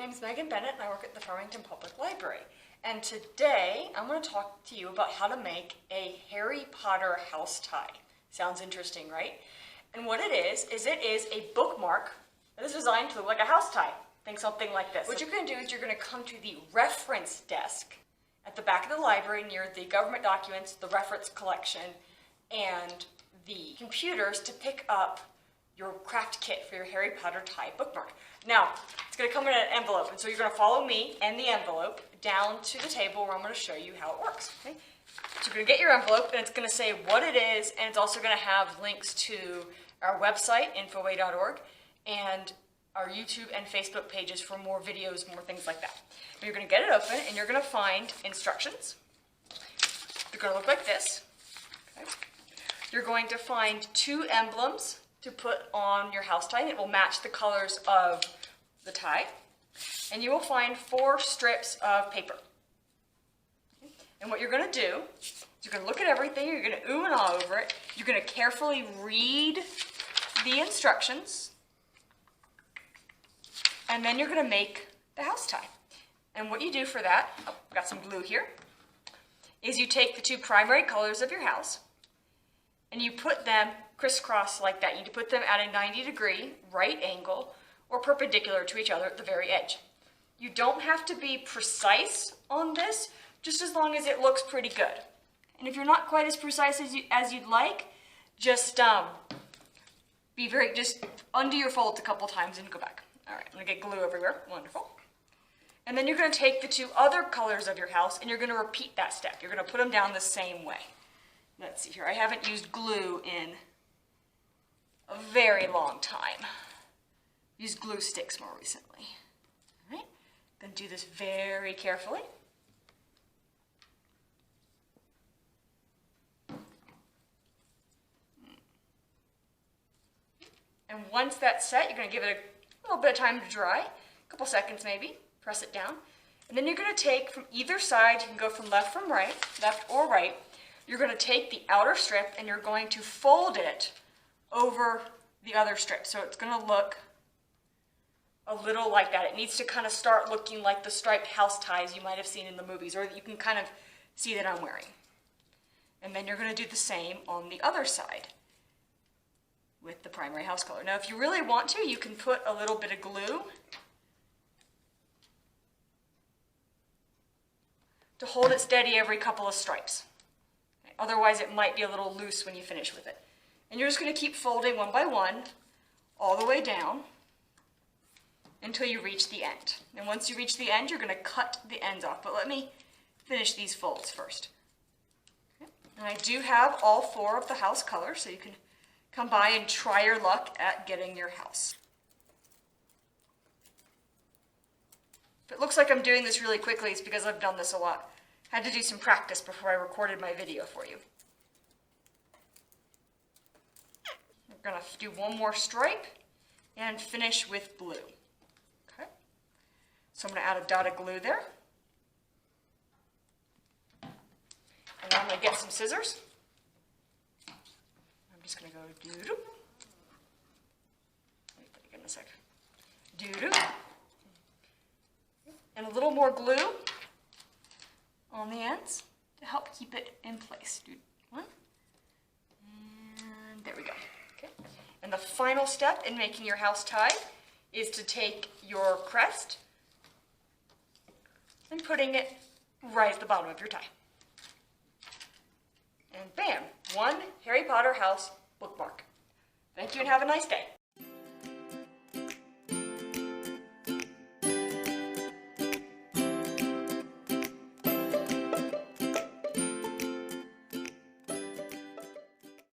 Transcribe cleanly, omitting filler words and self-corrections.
name's Megan Bennett and I work at the Farmington Public Library. And today I'm going to talk to you about how to make a Harry Potter house tie. Sounds interesting, right? And what it is a bookmark that is designed to look like a house tie. Think something like this. What you're going to do is you're going to come to the reference desk at the back of the library near the government documents, the reference collection, and the computers to pick up your craft kit for your Harry Potter tie bookmark. Now, it's going to come in an envelope, and so you're going to follow me and the envelope down to the table where I'm going to show you how it works. Okay? So you're going to get your envelope, and it's going to say what it is, and it's also going to have links to our website, infoway.org, and our YouTube and Facebook pages for more videos, more things like that. But you're going to get it open, and you're going to find instructions. They're going to look like this. Okay? You're going to find 2 emblems to put on your house tie, and it will match the colors of the tie. And you will find 4 strips of paper. And what you're going to do is you're going to look at everything, you're going to ooh and ah over it, you're going to carefully read the instructions, and then you're going to make the house tie. And what you do for that, I've got some glue here, is you take the 2 primary colors of your house, and you put them crisscross like that. You need to put them at a 90-degree right angle or perpendicular to each other at the very edge. You don't have to be precise on this, just as long as it looks pretty good. And if you're not quite as precise as you'd like, just just undo your folds a couple times and go back. All right, I'm gonna get glue everywhere. Wonderful. And then you're gonna take the 2 other colors of your house and you're gonna repeat that step. You're gonna put them down the same way. Let's see here. I haven't used glue in a very long time. Used glue sticks more recently. All right, gonna do this very carefully. And once that's set, you're gonna give it a little bit of time to dry, a couple seconds maybe, press it down. And then you're gonna take from either side, you can go from left or right, you're gonna take the outer strip and you're going to fold it over the other strip. So it's going to look a little like that. It needs to kind of start looking like the striped house ties you might have seen in the movies, or you can kind of see that I'm wearing. And then you're going to do the same on the other side with the primary house color. Now if you really want to, you can put a little bit of glue to hold it steady every couple of stripes. Okay? Otherwise it might be a little loose when you finish with it. And you're just going to keep folding one by one all the way down until you reach the end. And once you reach the end, you're going to cut the ends off. But let me finish these folds first. Okay. And I do have all 4 of the house colors, so you can come by and try your luck at getting your house. If it looks like I'm doing this really quickly, it's because I've done this a lot. I had to do some practice before I recorded my video for you. We're going to do one more stripe and finish with blue. Okay. So I'm going to add a dot of glue there. And now I'm going to get some scissors. I'm just going to go doo-doo. Let me put it in a sec. Doo-doo. And a little more glue on the ends to help keep it in place. One. And there we go. Okay. And the final step in making your house tie is to take your crest and putting it right at the bottom of your tie. And bam, 1 Harry Potter house bookmark. Thank you and have a nice day.